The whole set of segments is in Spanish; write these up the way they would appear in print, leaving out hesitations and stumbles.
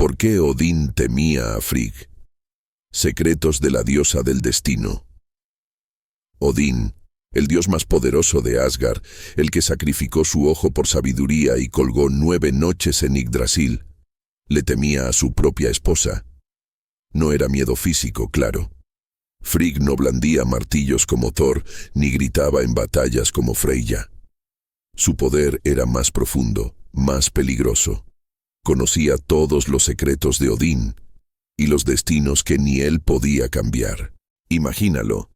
¿Por qué Odín temía a Frigg? Secretos de la diosa del destino. Odín, el dios más poderoso de Asgard, el que sacrificó su ojo por sabiduría y colgó 9 noches en Yggdrasil, le temía a su propia esposa. No era miedo físico, claro. Frigg no blandía martillos como Thor, ni gritaba en batallas como Freyja. Su poder era más profundo, más peligroso. Conocía todos los secretos de Odín y los destinos que ni él podía cambiar. Imagínalo.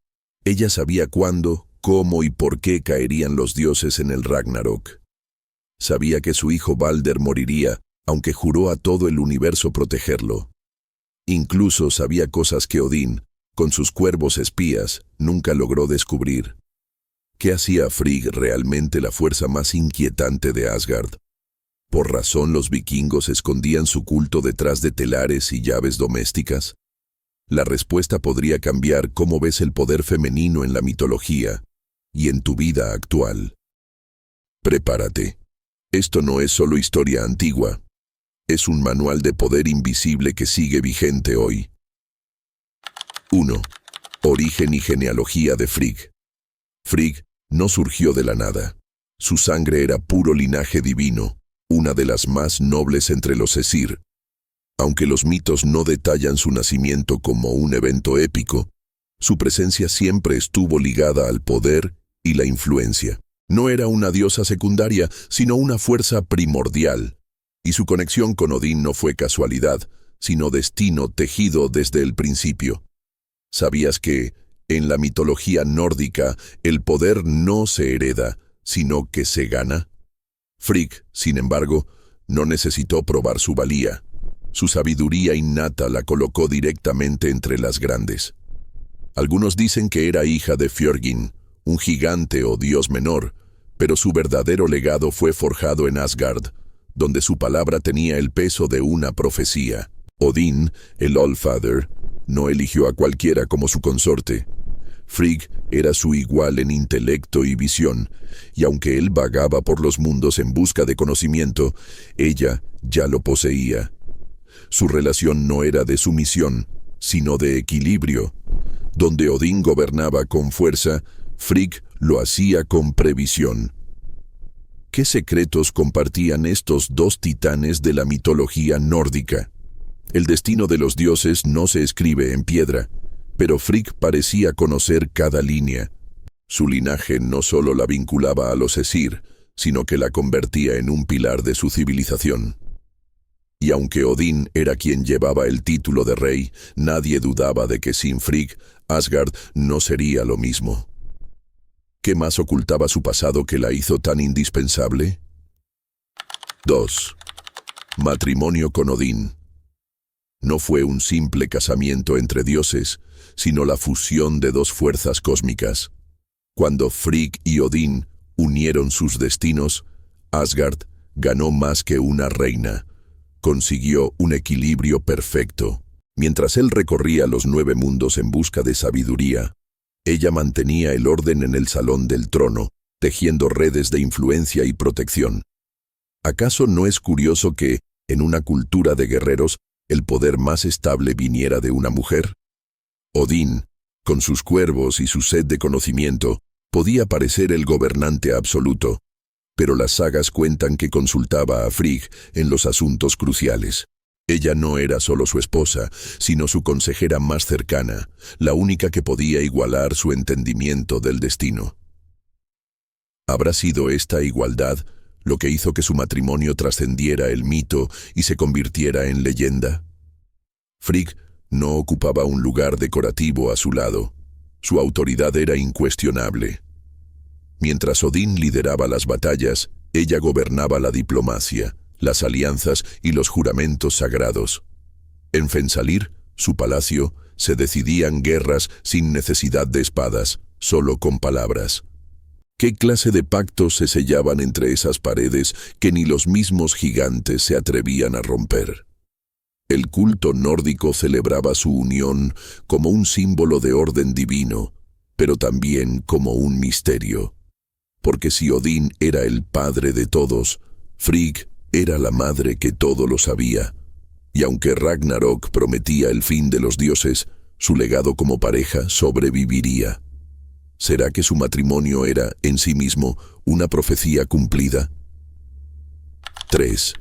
Ella sabía cuándo, cómo y por qué caerían los dioses en el Ragnarok. Sabía que su hijo Balder moriría, aunque juró a todo el universo protegerlo. Incluso sabía cosas que Odín, con sus cuervos espías, nunca logró descubrir. ¿Qué hacía Frigg realmente la fuerza más inquietante de Asgard? ¿Por razón los vikingos escondían su culto detrás de telares y llaves domésticas? La respuesta podría cambiar cómo ves el poder femenino en la mitología y en tu vida actual. Prepárate. Esto no es solo historia antigua. Es un manual de poder invisible que sigue vigente hoy. 1. Origen y genealogía de Frigg. Frigg no surgió de la nada. Su sangre era puro linaje divino, una de las más nobles entre los Aesir. Aunque los mitos no detallan su nacimiento como un evento épico, su presencia siempre estuvo ligada al poder y la influencia. No era una diosa secundaria, sino una fuerza primordial. Y su conexión con Odín no fue casualidad, sino destino tejido desde el principio. ¿Sabías que, en la mitología nórdica, el poder no se hereda, sino que se gana? Frigg, sin embargo, no necesitó probar su valía. Su sabiduría innata la colocó directamente entre las grandes. Algunos dicen que era hija de Fjörgyn, un gigante o dios menor, pero su verdadero legado fue forjado en Asgard, donde su palabra tenía el peso de una profecía. Odín, el Allfather, no eligió a cualquiera como su consorte. Frigg era su igual en intelecto y visión, y aunque él vagaba por los mundos en busca de conocimiento, ella ya lo poseía. Su relación no era de sumisión, sino de equilibrio. Donde Odín gobernaba con fuerza, Frigg lo hacía con previsión. ¿Qué secretos compartían estos dos titanes de la mitología nórdica? El destino de los dioses no se escribe en piedra, pero Frigg parecía conocer cada línea. Su linaje no solo la vinculaba a los Aesir, sino que la convertía en un pilar de su civilización. Y aunque Odín era quien llevaba el título de rey, nadie dudaba de que sin Frigg, Asgard no sería lo mismo. ¿Qué más ocultaba su pasado que la hizo tan indispensable? 2. Matrimonio con Odín. No fue un simple casamiento entre dioses, sino la fusión de dos fuerzas cósmicas. Cuando Frigg y Odín unieron sus destinos, Asgard ganó más que una reina. Consiguió un equilibrio perfecto. Mientras él recorría los 9 mundos en busca de sabiduría, ella mantenía el orden en el salón del trono, tejiendo redes de influencia y protección. ¿Acaso no es curioso que, en una cultura de guerreros, el poder más estable viniera de una mujer? Odín, con sus cuervos y su sed de conocimiento, podía parecer el gobernante absoluto, pero las sagas cuentan que consultaba a Frigg en los asuntos cruciales. Ella no era solo su esposa, sino su consejera más cercana, la única que podía igualar su entendimiento del destino. ¿Habrá sido esta igualdad lo que hizo que su matrimonio trascendiera el mito y se convirtiera en leyenda? Frigg no ocupaba un lugar decorativo a su lado. Su autoridad era incuestionable. Mientras Odín lideraba las batallas, ella gobernaba la diplomacia, las alianzas y los juramentos sagrados. En Fensalir, su palacio, se decidían guerras sin necesidad de espadas, solo con palabras. ¿Qué clase de pactos se sellaban entre esas paredes que ni los mismos gigantes se atrevían a romper? El culto nórdico celebraba su unión como un símbolo de orden divino, pero también como un misterio. Porque si Odín era el padre de todos, Frigg era la madre que todo lo sabía. Y aunque Ragnarok prometía el fin de los dioses, su legado como pareja sobreviviría. ¿Será que su matrimonio era, en sí mismo, una profecía cumplida? 3.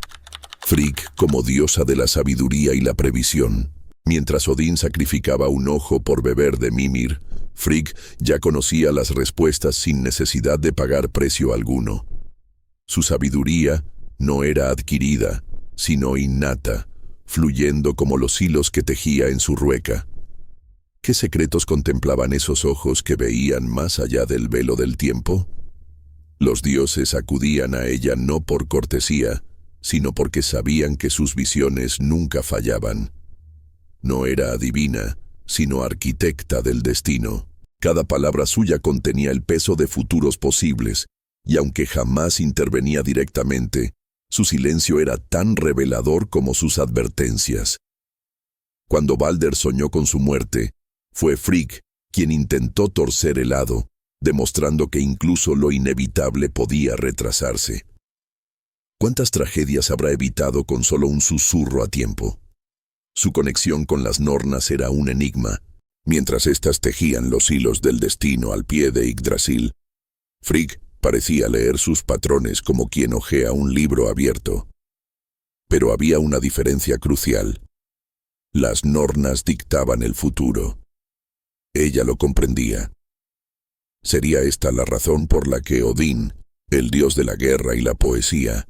Frigg como diosa de la sabiduría y la previsión. Mientras Odín sacrificaba un ojo por beber de Mimir, Frigg ya conocía las respuestas sin necesidad de pagar precio alguno. Su sabiduría no era adquirida, sino innata, fluyendo como los hilos que tejía en su rueca. ¿Qué secretos contemplaban esos ojos que veían más allá del velo del tiempo? Los dioses acudían a ella no por cortesía, sino porque sabían que sus visiones nunca fallaban. No era adivina, sino arquitecta del destino. Cada palabra suya contenía el peso de futuros posibles, y aunque jamás intervenía directamente, su silencio era tan revelador como sus advertencias. Cuando Balder soñó con su muerte, fue Frigg quien intentó torcer el hado, demostrando que incluso lo inevitable podía retrasarse. ¿Cuántas tragedias habrá evitado con solo un susurro a tiempo? Su conexión con las Nornas era un enigma. Mientras éstas tejían los hilos del destino al pie de Yggdrasil, Frigg parecía leer sus patrones como quien hojea un libro abierto. Pero había una diferencia crucial. Las Nornas dictaban el futuro. Ella lo comprendía. ¿Sería esta la razón por la que Odín, el dios de la guerra y la poesía,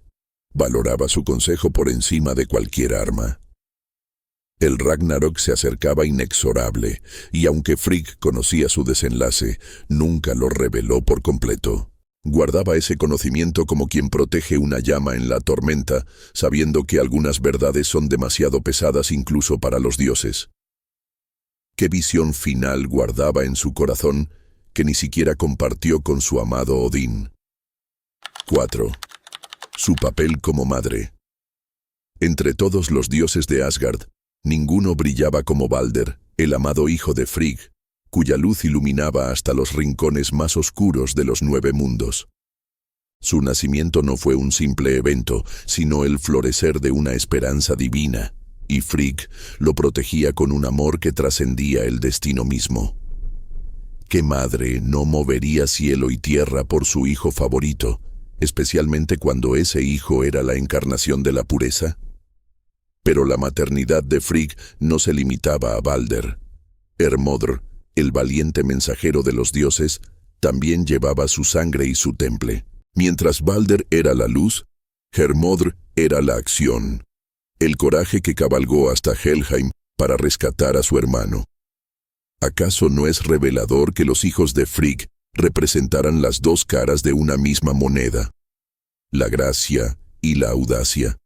valoraba su consejo por encima de cualquier arma? El Ragnarok se acercaba inexorable, y aunque Frigg conocía su desenlace, nunca lo reveló por completo. Guardaba ese conocimiento como quien protege una llama en la tormenta, sabiendo que algunas verdades son demasiado pesadas incluso para los dioses. ¿Qué visión final guardaba en su corazón que ni siquiera compartió con su amado Odín? 4. Su papel como madre. Entre todos los dioses de Asgard, ninguno brillaba como Balder, el amado hijo de Frigg, cuya luz iluminaba hasta los rincones más oscuros de los 9 mundos. Su nacimiento no fue un simple evento, sino el florecer de una esperanza divina, y Frigg lo protegía con un amor que trascendía el destino mismo. ¿Qué madre no movería cielo y tierra por su hijo favorito, especialmente cuando ese hijo era la encarnación de la pureza? Pero la maternidad de Frigg no se limitaba a Balder. Hermodr, el valiente mensajero de los dioses, también llevaba su sangre y su temple. Mientras Balder era la luz, Hermodr era la acción, el coraje que cabalgó hasta Helheim para rescatar a su hermano. ¿Acaso no es revelador que los hijos de Frigg representaran las dos caras de una misma moneda, la gracia y la audacia?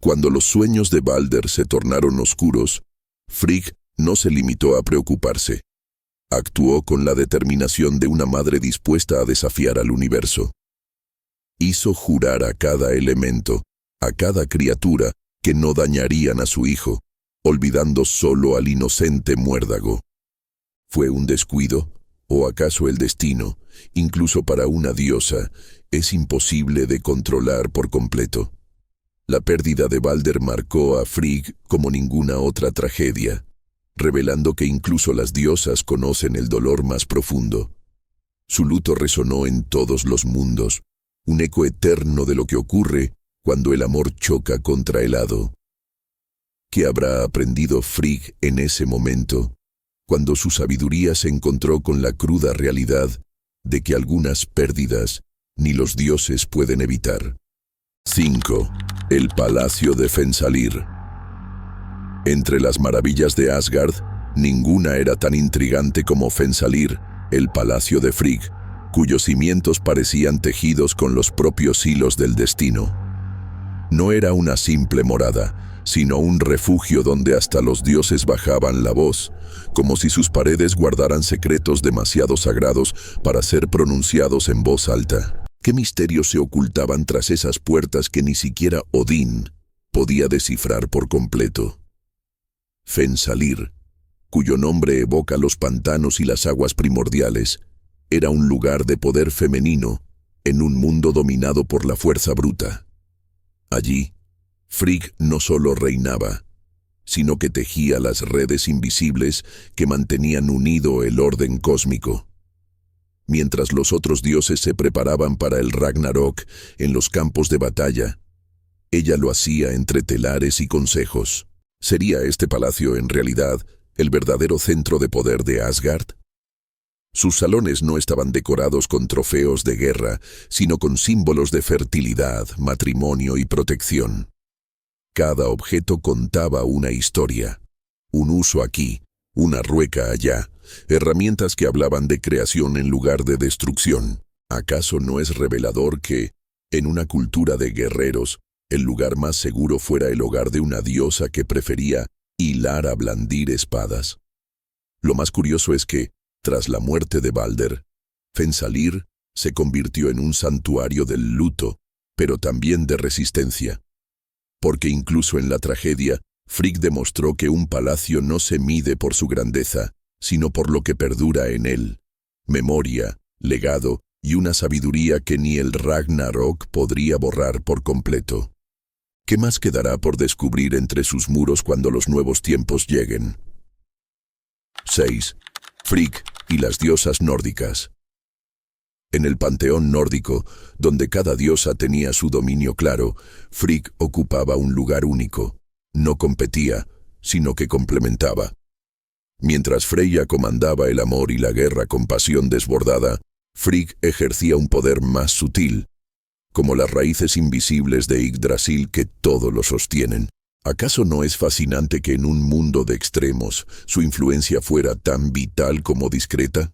Cuando los sueños de Balder se tornaron oscuros, Frigg no se limitó a preocuparse. Actuó con la determinación de una madre dispuesta a desafiar al universo. Hizo jurar a cada elemento, a cada criatura, que no dañarían a su hijo, olvidando solo al inocente muérdago. ¿Fue un descuido? ¿O acaso el destino, incluso para una diosa, es imposible de controlar por completo? La pérdida de Balder marcó a Frigg como ninguna otra tragedia, revelando que incluso las diosas conocen el dolor más profundo. Su luto resonó en todos los mundos, un eco eterno de lo que ocurre cuando el amor choca contra el hado. ¿Qué habrá aprendido Frigg en ese momento, cuando su sabiduría se encontró con la cruda realidad de que algunas pérdidas ni los dioses pueden evitar? 5. El Palacio de Fensalir. Entre las maravillas de Asgard, ninguna era tan intrigante como Fensalir, el palacio de Frigg, cuyos cimientos parecían tejidos con los propios hilos del destino. No era una simple morada, sino un refugio donde hasta los dioses bajaban la voz, como si sus paredes guardaran secretos demasiado sagrados para ser pronunciados en voz alta. ¿Qué misterios se ocultaban tras esas puertas que ni siquiera Odín podía descifrar por completo? Fensalir, cuyo nombre evoca los pantanos y las aguas primordiales, era un lugar de poder femenino en un mundo dominado por la fuerza bruta. Allí, Frigg no solo reinaba, sino que tejía las redes invisibles que mantenían unido el orden cósmico. Mientras los otros dioses se preparaban para el Ragnarok en los campos de batalla, ella lo hacía entre telares y consejos. ¿Sería este palacio, en realidad, el verdadero centro de poder de Asgard? Sus salones no estaban decorados con trofeos de guerra, sino con símbolos de fertilidad, matrimonio y protección. Cada objeto contaba una historia, un uso aquí, una rueca allá, herramientas que hablaban de creación en lugar de destrucción. ¿Acaso no es revelador que, en una cultura de guerreros, el lugar más seguro fuera el hogar de una diosa que prefería hilar a blandir espadas? Lo más curioso es que, tras la muerte de Balder, Fensalir se convirtió en un santuario del luto, pero también de resistencia. Porque incluso en la tragedia, Frigg demostró que un palacio no se mide por su grandeza, sino por lo que perdura en él: memoria, legado y una sabiduría que ni el Ragnarok podría borrar por completo. ¿Qué más quedará por descubrir entre sus muros cuando los nuevos tiempos lleguen? 6. Frigg y las diosas nórdicas. En el panteón nórdico, donde cada diosa tenía su dominio claro, Frigg ocupaba un lugar único. No competía, sino que complementaba. Mientras Freya comandaba el amor y la guerra con pasión desbordada, Frigg ejercía un poder más sutil, como las raíces invisibles de Yggdrasil que todo lo sostienen. ¿Acaso no es fascinante que en un mundo de extremos su influencia fuera tan vital como discreta?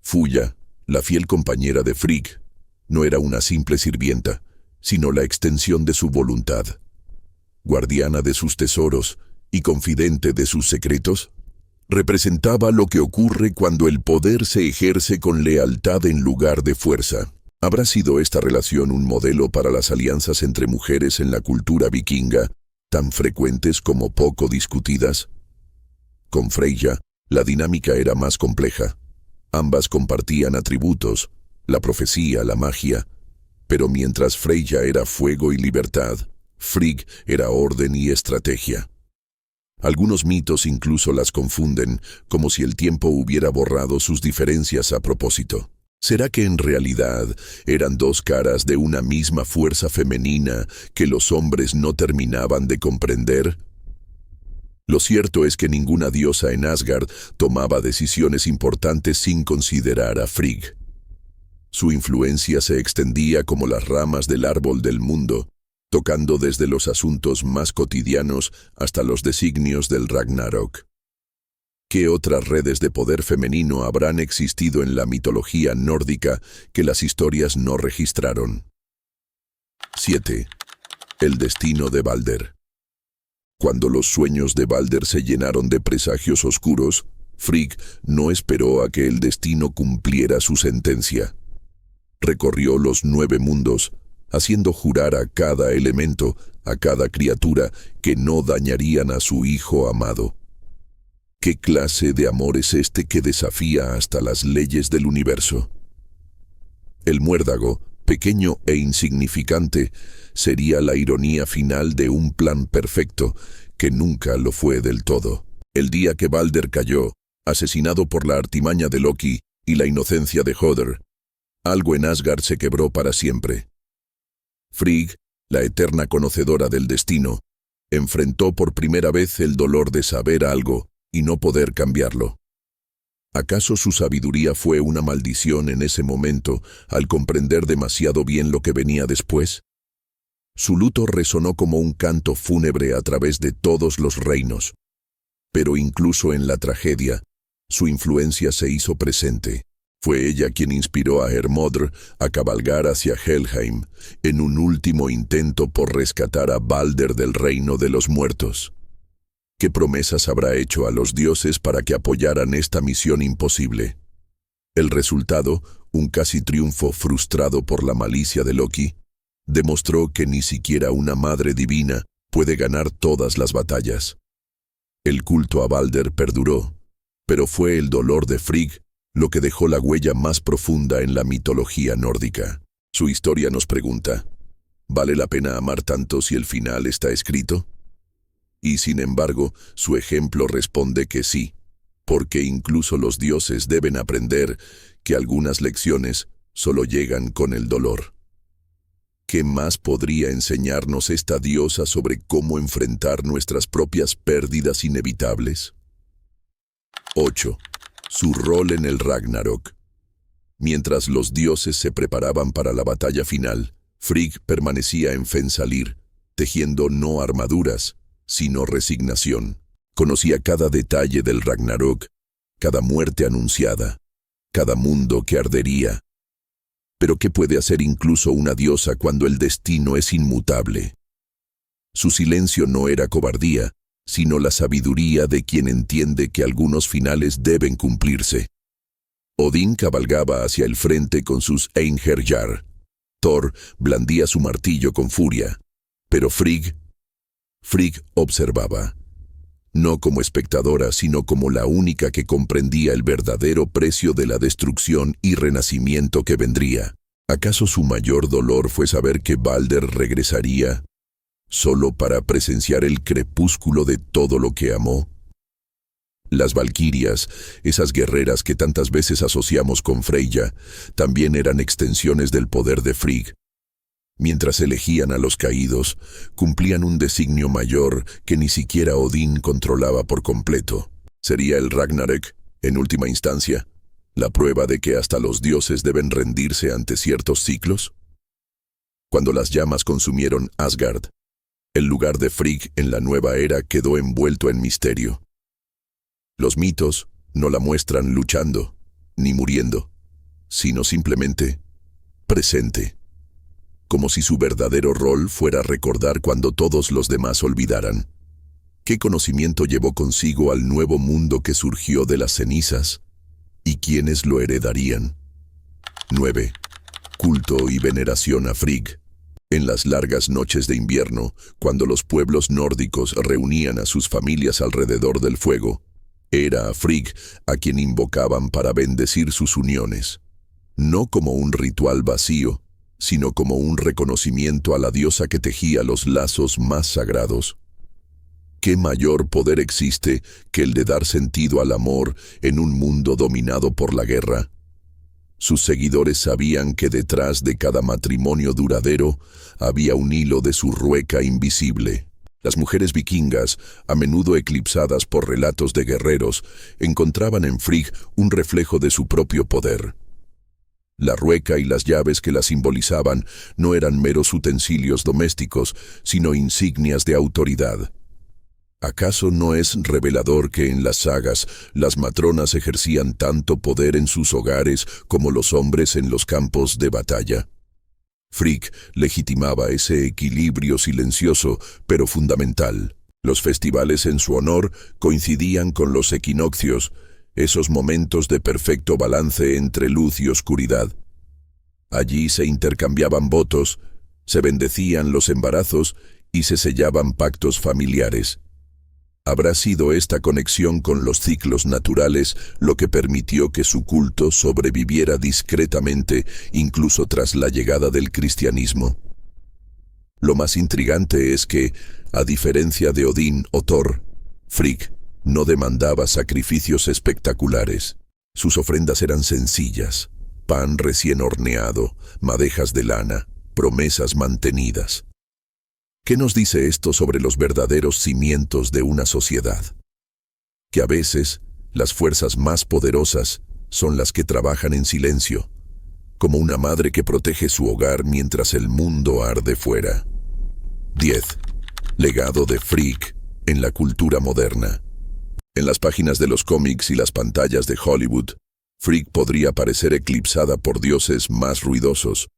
Fuya, la fiel compañera de Frigg, no era una simple sirvienta, sino la extensión de su voluntad. Guardiana de sus tesoros y confidente de sus secretos, representaba lo que ocurre cuando el poder se ejerce con lealtad en lugar de fuerza. ¿Habrá sido esta relación un modelo para las alianzas entre mujeres en la cultura vikinga, tan frecuentes como poco discutidas? Con Freyja, la dinámica era más compleja. Ambas compartían atributos, la profecía, la magia, pero mientras Freyja era fuego y libertad, Frigg era orden y estrategia. Algunos mitos incluso las confunden, como si el tiempo hubiera borrado sus diferencias a propósito. ¿Será que en realidad eran dos caras de una misma fuerza femenina que los hombres no terminaban de comprender? Lo cierto es que ninguna diosa en Asgard tomaba decisiones importantes sin considerar a Frigg. Su influencia se extendía como las ramas del árbol del mundo, tocando desde los asuntos más cotidianos hasta los designios del Ragnarok. ¿Qué otras redes de poder femenino habrán existido en la mitología nórdica que las historias no registraron? 7. El destino de Balder. Cuando los sueños de Balder se llenaron de presagios oscuros, Frigg no esperó a que el destino cumpliera su sentencia. Recorrió los 9 mundos, haciendo jurar a cada elemento, a cada criatura, que no dañarían a su hijo amado. ¿Qué clase de amor es este que desafía hasta las leyes del universo? El muérdago, pequeño e insignificante, sería la ironía final de un plan perfecto que nunca lo fue del todo. El día que Balder cayó, asesinado por la artimaña de Loki y la inocencia de Höder, algo en Asgard se quebró para siempre. Frigg, la eterna conocedora del destino, enfrentó por primera vez el dolor de saber algo y no poder cambiarlo. ¿Acaso su sabiduría fue una maldición en ese momento al comprender demasiado bien lo que venía después? Su luto resonó como un canto fúnebre a través de todos los reinos. Pero incluso en la tragedia, su influencia se hizo presente. Fue ella quien inspiró a Hermodr a cabalgar hacia Helheim en un último intento por rescatar a Balder del reino de los muertos. ¿Qué promesas habrá hecho a los dioses para que apoyaran esta misión imposible? El resultado, un casi triunfo frustrado por la malicia de Loki, demostró que ni siquiera una madre divina puede ganar todas las batallas. El culto a Balder perduró, pero fue el dolor de Frigg lo que dejó la huella más profunda en la mitología nórdica. Su historia nos pregunta, ¿vale la pena amar tanto si el final está escrito? Y sin embargo, su ejemplo responde que sí, porque incluso los dioses deben aprender que algunas lecciones solo llegan con el dolor. ¿Qué más podría enseñarnos esta diosa sobre cómo enfrentar nuestras propias pérdidas inevitables? 8. Su rol en el Ragnarok. Mientras los dioses se preparaban para la batalla final, Frigg permanecía en Fensalir, tejiendo no armaduras, sino resignación. Conocía cada detalle del Ragnarok, cada muerte anunciada, cada mundo que ardería. Pero ¿qué puede hacer incluso una diosa cuando el destino es inmutable? Su silencio no era cobardía, sino la sabiduría de quien entiende que algunos finales deben cumplirse. Odín cabalgaba hacia el frente con sus Einherjar. Thor blandía su martillo con furia, pero Frigg observaba. No como espectadora, sino como la única que comprendía el verdadero precio de la destrucción y renacimiento que vendría. ¿Acaso su mayor dolor fue saber que Balder regresaría solo para presenciar el crepúsculo de todo lo que amó? Las valquirias, esas guerreras que tantas veces asociamos con Freyja, también eran extensiones del poder de Frigg. Mientras elegían a los caídos, cumplían un designio mayor que ni siquiera Odín controlaba por completo. ¿Sería el Ragnarök, en última instancia, la prueba de que hasta los dioses deben rendirse ante ciertos ciclos? Cuando las llamas consumieron Asgard, el lugar de Frigg en la nueva era quedó envuelto en misterio. Los mitos no la muestran luchando, ni muriendo, sino simplemente presente, como si su verdadero rol fuera recordar cuando todos los demás olvidaran. ¿Qué conocimiento llevó consigo al nuevo mundo que surgió de las cenizas? ¿Y quiénes lo heredarían? 9. Culto y veneración a Frigg. En las largas noches de invierno, cuando los pueblos nórdicos reunían a sus familias alrededor del fuego, era a Frigg a quien invocaban para bendecir sus uniones, no como un ritual vacío, sino como un reconocimiento a la diosa que tejía los lazos más sagrados. ¿Qué mayor poder existe que el de dar sentido al amor en un mundo dominado por la guerra? Sus seguidores sabían que detrás de cada matrimonio duradero había un hilo de su rueca invisible. Las mujeres vikingas, a menudo eclipsadas por relatos de guerreros, encontraban en Frigg un reflejo de su propio poder. La rueca y las llaves que la simbolizaban no eran meros utensilios domésticos, sino insignias de autoridad. ¿Acaso no es revelador que en las sagas las matronas ejercían tanto poder en sus hogares como los hombres en los campos de batalla? Frigg legitimaba ese equilibrio silencioso, pero fundamental. Los festivales en su honor coincidían con los equinoccios, esos momentos de perfecto balance entre luz y oscuridad. Allí se intercambiaban votos, se bendecían los embarazos y se sellaban pactos familiares. ¿Habrá sido esta conexión con los ciclos naturales lo que permitió que su culto sobreviviera discretamente incluso tras la llegada del cristianismo? Lo más intrigante es que, a diferencia de Odín o Thor, Frigg no demandaba sacrificios espectaculares. Sus ofrendas eran sencillas: pan recién horneado, madejas de lana, promesas mantenidas. ¿Qué nos dice esto sobre los verdaderos cimientos de una sociedad? Que a veces las fuerzas más poderosas son las que trabajan en silencio, como una madre que protege su hogar mientras el mundo arde fuera. 10. Legado de Frigg en la cultura moderna. En las páginas de los cómics y las pantallas de Hollywood, Frigg podría parecer eclipsada por dioses más ruidosos,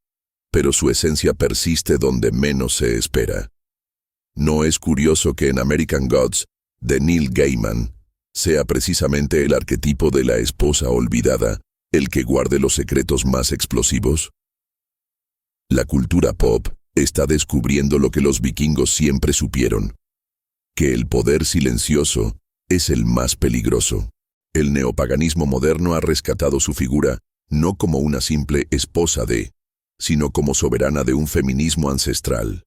pero su esencia persiste donde menos se espera. ¿No es curioso que en American Gods, de Neil Gaiman, sea precisamente el arquetipo de la esposa olvidada el que guarde los secretos más explosivos? La cultura pop está descubriendo lo que los vikingos siempre supieron: que el poder silencioso es el más peligroso. El neopaganismo moderno ha rescatado su figura no como una simple esposa de, sino como soberana de un feminismo ancestral.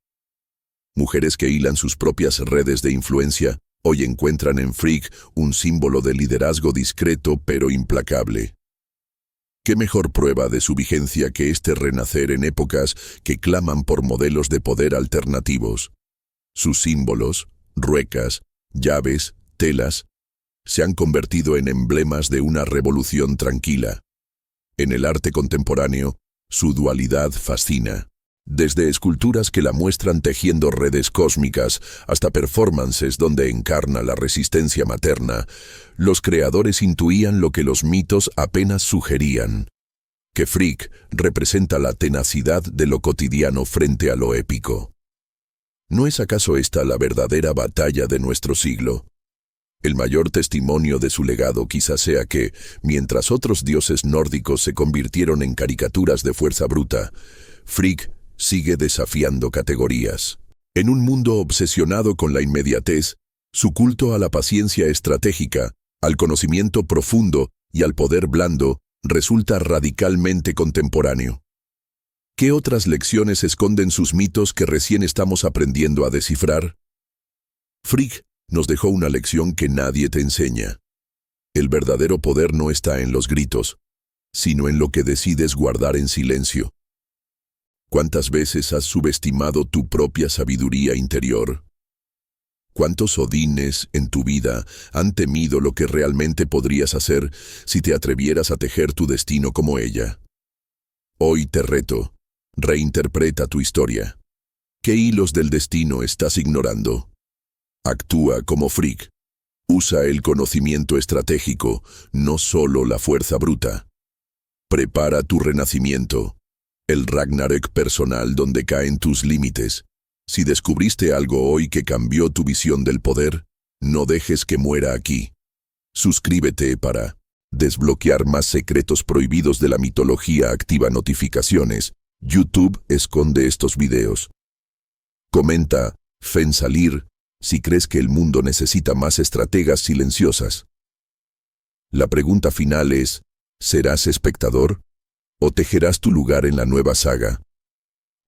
Mujeres que hilan sus propias redes de influencia, hoy encuentran en Frigg un símbolo de liderazgo discreto pero implacable. ¿Qué mejor prueba de su vigencia que este renacer en épocas que claman por modelos de poder alternativos? Sus símbolos, ruecas, llaves, telas, se han convertido en emblemas de una revolución tranquila. En el arte contemporáneo, su dualidad fascina. Desde esculturas que la muestran tejiendo redes cósmicas hasta performances donde encarna la resistencia materna, los creadores intuían lo que los mitos apenas sugerían: que Frigg representa la tenacidad de lo cotidiano frente a lo épico. ¿No es acaso esta la verdadera batalla de nuestro siglo? El mayor testimonio de su legado quizás sea que, mientras otros dioses nórdicos se convirtieron en caricaturas de fuerza bruta, Frigg sigue desafiando categorías. En un mundo obsesionado con la inmediatez, su culto a la paciencia estratégica, al conocimiento profundo y al poder blando resulta radicalmente contemporáneo. ¿Qué otras lecciones esconden sus mitos que recién estamos aprendiendo a descifrar? Frigg nos dejó una lección que nadie te enseña. El verdadero poder no está en los gritos, sino en lo que decides guardar en silencio. ¿Cuántas veces has subestimado tu propia sabiduría interior? ¿Cuántos Odines en tu vida han temido lo que realmente podrías hacer si te atrevieras a tejer tu destino como ella? Hoy te reto, reinterpreta tu historia. ¿Qué hilos del destino estás ignorando? Actúa como Frigg. Usa el conocimiento estratégico, no solo la fuerza bruta. Prepara tu renacimiento, el Ragnarök personal donde caen tus límites. Si descubriste algo hoy que cambió tu visión del poder, no dejes que muera aquí. Suscríbete para desbloquear más secretos prohibidos de la mitología. Activa notificaciones. YouTube esconde estos videos. Comenta, Fensalir, si crees que el mundo necesita más estrategas silenciosas. La pregunta final es, ¿serás espectador? ¿O tejerás tu lugar en la nueva saga?